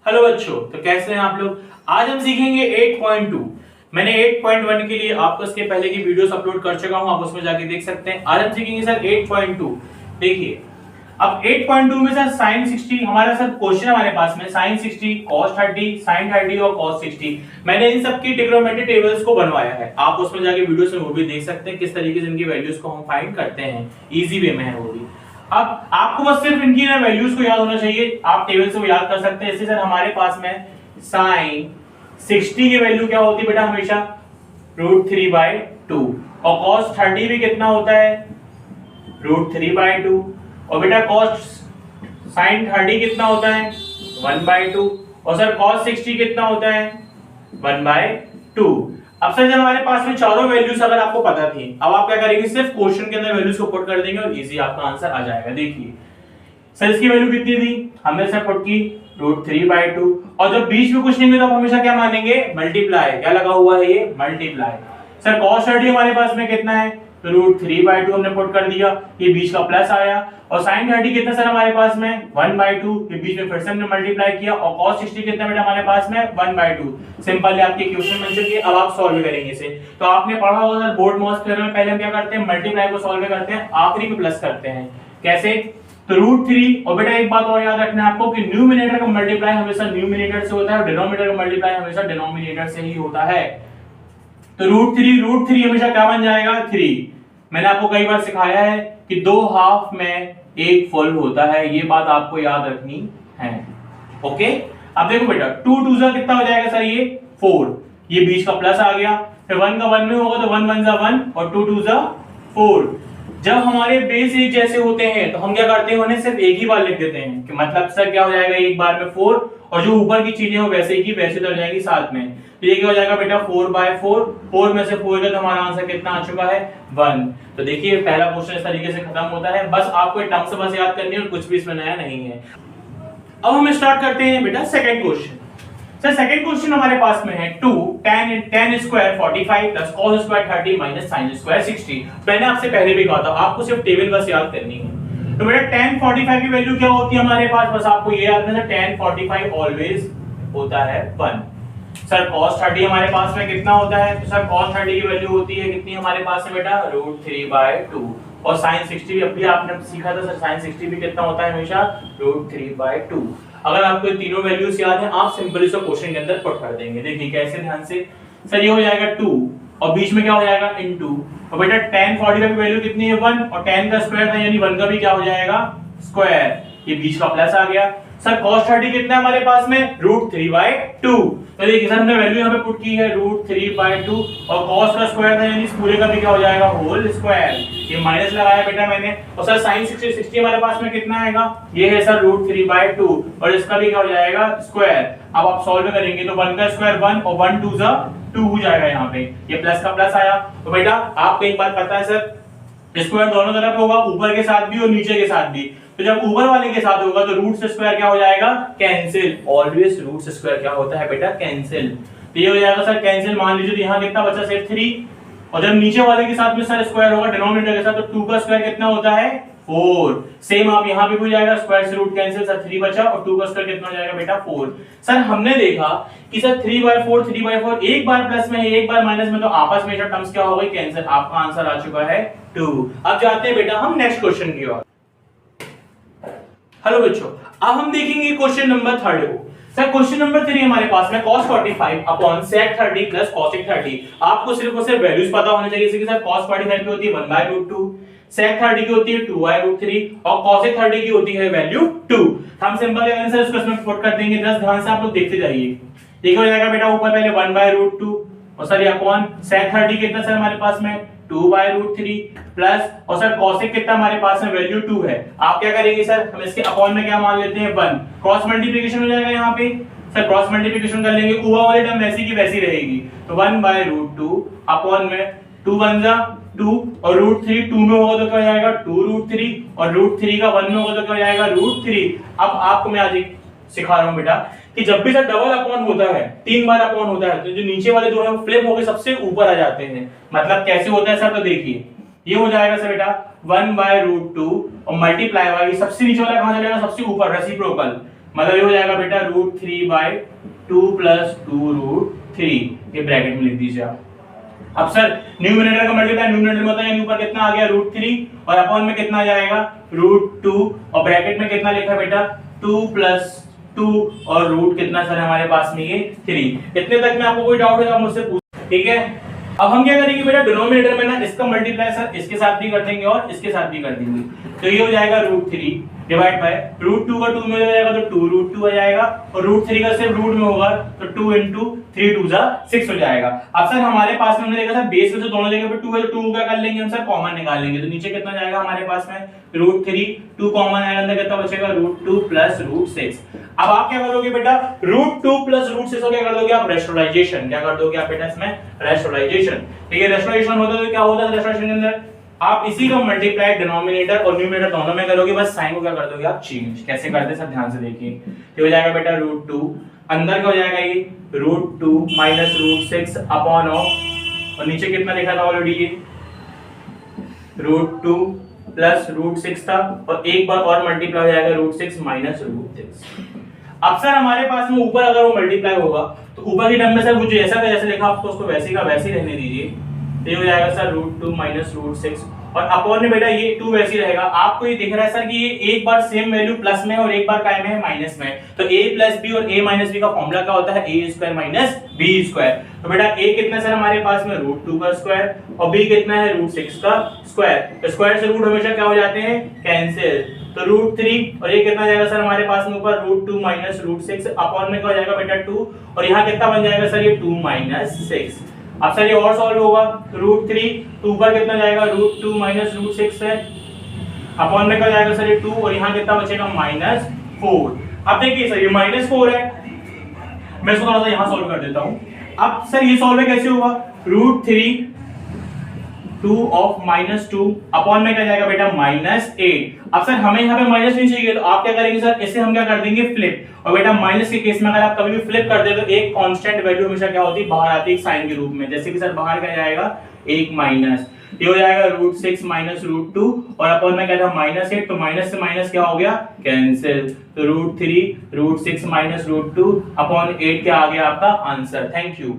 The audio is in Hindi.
हेलो बच्चों, तो कैसे हैं आप लोग। आज हम सीखेंगे 8.2। मैंने 8.1 के लिए आपको इसके पहले की वीडियोस अपलोड कर चुका हूं, आप उसमें जाके देख सकते हैं। आज हम सीखेंगे सर 8.2। देखिए अब 8.2 में सर sin 60 हमारा सर क्वेश्चन हमारे पास में sin 60 cos 30 sin 30 और cos 60। मैंने इन सब की ट्रिग्नोमेट्री टेबल्स को बनवाया है, आप उसमें जाके वीडियोस में वो भी देख सकते हैं किस तरीके से इनकी वैल्यूज को हम फाइंड करते हैं। इजी वे में है वो भी। अब आपको बस सिर्फ इनकी ना वैल्यूज को याद होना चाहिए, आप टेबल से वो याद कर सकते हैं। जैसे सर हमारे पास में sin 60 की वैल्यू क्या होती है बेटा, हमेशा √3/2 और cos 30 भी कितना होता है √3/2 और बेटा cos sin 30 कितना होता है 1/2 और सर cos 60 कितना होता है 1/2। अब सर जब हमारे पास में चारों वैल्यूज अगर आपको पता थी, अब आप क्या करेंगे, सिर्फ क्वेश्चन के अंदर वैल्यूज को पुट कर देंगे और इजी आपका आंसर आ जाएगा। देखिए सर इसकी वैल्यू कितनी थी, हमने सर पुट की √3/2 और जब बीच में कुछ नहीं मिला तो हमेशा क्या मानेंगे, मल्टीप्लाई। क्या लगा हुआ है ये, मल्टीप्लाई। सर cos 30 हमारे पास में कितना है, तो √3/2 हमने पुट कर दिया, ये बीच का प्लस आया। और sin 30 कितना सर हमारे पास में 1/2, ये बीच में फिर से हमने मल्टीप्लाई किया। और cos 60 कितना बेटा हमारे पास में 1/2। सिंपल आपके क्वेश्चन बन चुकी है। अब आप सॉल्व करेंगे इसे। तो आपने पढ़ा होगा सर बोर्ड मॉस थ्योरम में पहले हम क्या करते हैं, मल्टीप्लाई को सॉल्व करते हैं, आखिरी में प्लस करते हैं। कैसे, तो √3 और बेटा एक बात और याद रखना है आपको कि न्यूमरेटर का मल्टीप्लाई हमेशा न्यूमरेटर से होता है और डिनोमिनेटर का मल्टीप्लाई हमेशा डिनोमिनेटर से ही होता है। तो √3 हमेशा क्या बन जाएगा, 3। मैंने आपको कई बार सिखाया है कि 2 हाफ में एक फुल होता है, ये बात आपको याद रखनी है। ओके, अब देखो बेटा 2 2 जा कितना हो जाएगा सर, ये 4, ये बीच का प्लस आ गया, फिर 1 का 1 में होगा तो 1 1 जा 1 और 2 2 जा 4। जब हमारे बेस एक जैसे होते हैं तो हम क्या करते हैं, उन्हें सिर्फ एक ही बार लिख देते हैं कि मतलब सर क्या हो जाएगा, एक बार में 4 और जो ऊपर की चीजें हो वैसे की वैसे चल जाएंगी साथ में। तो ये क्या हो जाएगा बेटा 4/4, 4 में से 4 का तो हमारा आंसर कितना आ चुका है 1। तो देखिए पहला क्वेश्चन इस तरीके से खत्म होता है। बस आपको टर्म से बस याद करनी है और कुछ भी इसमें नया नहीं है। अब हम स्टार्ट करते हैं बेटा second question. Sir second question हमारे पास में है 2 tan square 45 plus cos square 30 minus sin square 60। मैंने आपसे पहले भी कहा था आपको सिर्फ टेबल बस याद करनी है। तो बेटा tan 45 की वैल्यू क्या होती है हमारे पास, बस आपको ये याद रखना, tan 45 ऑलवेज होता है 1। सर cos 30 हमारे पास में कितना होता है, तो सर cos 30 की वैल्यू होती है कितनी हमारे पास में बेटा, √3/2 और sin 60 भी अभी आपने सीखा था सर, sin 60 भी कितना होता है हमेशा √3/2। अगर आपको ये तीनों वैल्यूज याद हैं, आप सिंपली इसको क्वेश्चन के अंदर पुट कर देंगे। देखिए कैसे, ध्यान से। सर ये हो जाएगा 2 और बीच में क्या हो जाएगा इनटू, और बेटा tan 45 की वैल्यू कितनी है 1 और tan का स्क्वायर था यानी 1 का भी क्या हो जाएगा स्क्वायर, ये बीच का प्लस आ गया। सर cos 30 कितना है हमारे पास में √3/2। तो देखिए सर हमने वैल्यू यहां पे पुट की है √3/2 और cos का स्क्वायर था यानी इस पूरे का भी क्या हो जाएगा होल स्क्वायर, ये माइनस लगाया बेटा मैंने। और सर sin 60 हमारे पास में कितना आएगा, ये है सर √3/2 और इसका भी क्या हो जाएगा स्क्वायर। अब आप सॉल्व करेंगे तो 1 का स्क्वायर 1 और 1 2 जा 2 हो जाएगा, यहाँ पे ये प्लस का प्लस आया। तो बेटा आपको एक बात पता है सर, स्क्वायर दोनों तरफ होगा, ऊपर के साथ भी और नीचे के साथ भी। तो जब ऊपर वाले के साथ होगा तो रूट से स्क्वायर क्या हो जाएगा कैंसिल, ऑलवेज रूट से स्क्वायर क्या होता है बेटा कैंसिल। तो ये हो जाएगा सर कैंसिल, मान लीजिए यहाँ कितना बचा सिर्फ 3 और जब नीचे वाले के साथ में सर स्क्वायर होगा डिनोमिनेटर के साथ तो 2 का स्क्वायर कितना होता है 4। सेम आप यहाँ पे भी हो जाएगा, स्क्वायर से रूट कैंसिल, सर 3 बचा और 2 का स्क्वायर कितना हो जाएगा बेटा 4। सर हमने देखा कि सर 3/4 एक बार प्लस में है एक बार माइनस में, तो आपस में टर्म्स क्या हो गई कैंसिल, आपका आंसर आ चुका है 2। अब जाते हैं बेटा हम नेक्स्ट क्वेश्चन की ओर। हेलो बच्चों, अब हम देखेंगे क्वेश्चन नंबर 3 को। सर क्वेश्चन नंबर 3 हमारे पास में cos 45 upon sec 30 plus cosec 30। आपको सिर्फ और सिर्फ वैल्यूज पता होने चाहिए, जैसे कि सर cos 45 की होती है 1/√2, sec 30 की होती है 2/√3 और cosec 30 की होती है वैल्यू 2। हम सिंपल आंसर इसको इसमें पुट कर देंगे, जस्ट ध्यान से आप लोग देखते जाइए। देखो हो जाएगा बेटा ऊपर पहले 1/√2 और सर ये अपॉन sec 30 कितना सर हमारे पास में 2/√3 प्लस और सर cosec कितना हमारे पास में वैल्यू 2 है। आप क्या करेंगे सर, हम इसके अपॉन में क्या मान लेते हैं 1, क्रॉस मल्टीप्लिकेशन हो जाएगा यहाँ पे। सर क्रॉस मल्टीप्लिकेशन कर लेंगे, ऊपर वाली टर्म वैसी की वैसी रहेगी, तो 1/√2 अपॉन में 2 1 जा 2 और √3 2 में होगा तो क्या हो जाएगा 2√3 और √3 का 1 में होगा तो क्या हो जाएगा √3। अब आपको मैं आज सिखा रहा हूं बेटा कि जब भी सर डबल अपॉन होता है 3 बार अपॉन होता है तो जो नीचे वाले दो हैं फ्लिप होकर सबसे ऊपर आ जाते हैं। मतलब कैसे होता है सर, तो देखिए ये हो जाएगा सर बेटा 1/√2 और मल्टीप्लाई वाली सबसे नीचे वाला कहां चलेगा सबसे ऊपर, रेसिप्रोकल मतलब ये हो जाएगा बेटा √3/2 + 2√3, ये ब्रैकेट में लिख दीजिए आप। अब सर न्यूमरेटर का मल्टीप्लाई न्यूमरेटर में होता है, यानी ऊपर कितना आ गया √3 और अपॉन में कितना आ जाएगा √2 और ब्रैकेट में कितना लिखा बेटा 2 + 2 और रूट कितना सर हमारे पास में ये 3। इतने तक में आपको कोई डाउट है तो आप मुझसे पूछ, ठीक है। अब हम क्या करेंगे बेटा डिनोमिनेटर में ना इसका मल्टीप्लाई सर इसके साथ भी कर देंगे और इसके साथ भी कर देंगे, तो ये हो जाएगा √3 डिवाइड बाय √2 का 2 में हो जाएगा तो 2√2 आ जाएगा और √3 का सिर्फ रूट में होगा तो 2 × 3 = 2 = 6 हो जाएगा। अब सर हमारे पास में हमने देखा था बेस में से दोनों जगह पे 2 है तो 2 क्या कर लेंगे हम सर कॉमन निकाल लेंगे, तो नीचे कितना जाएगा हमारे पास में √3, 2 कॉमन आएगा अंदर कितना बचेगा √2 + √6। अब आप क्या करोगे बेटा √2 + √6 को क्या कर दोगे आप रैशनलाइजेशन, क्या कर दोगे आप बेटा इसमें रैशनलाइजेशन, ठीक है। रैशनलाइजेशन होता है तो क्या होता है रैशनलाइजेशन के अंदर आप इसी का मल्टीप्लाई डिनोमिनेटर और न्यूमरेटर दोनों में करोगे, बस साइन को क्या कर दोगे आप चेंज। कैसे करते हैं सब ध्यान से देखिए, ये हो जाएगा बेटा √2 अंदर क्या हो जाएगा ये √2 - √6 अपॉन और नीचे कितना लिखा था ऑलरेडी ये √2 + √6 था और एक बार और मल्टीप्लाई हो जाएगा √6 - √6। अब सर हमारे पास में ऊपर अगर वो मल्टीप्लाई होगा तो ऊपर की टर्म में सर वो जैसा का जैसे लिखा आपको उसको वैसे का वैसे ही रहने दीजिए, तो ये हो जाएगा सर √2 - √6 और अपॉन में बेटा ये 2 वैसे ही रहेगा। आपको ये दिख रहा है सर कि ये एक बार सेम वैल्यू प्लस में और एक बार काय में है माइनस में, तो a + b और a - b का फॉर्मूला क्या होता है a² - b²। तो बेटा a कितना सर हमारे पास में √2 का स्क्वायर और b कितना है √6 का स्क्वायर, तो स्क्वायर से रूट हमेशा क्या हो जाते हैं कैंसिल, तो √3 और ये कितना जाएगा सर हमारे पास में ऊपर √2 - √6 अपॉन में क्या हो जाएगा बेटा 2 और यहाँ कितना बन जाएगा सर ये 2 - 6। अब सर ये और सॉल्व होगा √3 तो ऊपर कितना जाएगा √2 - √6 है अपॉन में क्या जाएगा सर ये 2 और यहाँ कितना बचेगा -4। अब देखिए सर ये -4 है, मैं इसको थोड़ा सा यहाँ सॉल्व कर देता हूँ। अब सर ये सॉल्व कैसे होगा √3 2 of -2 अपॉन में क्या जाएगा बेटा -8। अब सर हमें यहाँ पे माइनस नहीं चाहिए तो आप क्या करेंगे सर इसे हम क्या कर देंगे फ्लिप, और बेटा माइनस के केस में अगर आप कभी भी फ्लिप कर दे तो एक कांस्टेंट वैल्यू हमेशा क्या होती है बाहर आती है साइन के रूप में, जैसे कि सर बाहर क्या जाएगा एक माइनस, ये हो जाएगा √6 - √2 और अपॉन में क्या था -8, तो माइनस से माइनस क्या हो गया कैंसिल, तो √3 √6 - √2 अपॉन 8 क्या आ गया आपका आंसर। Thank you.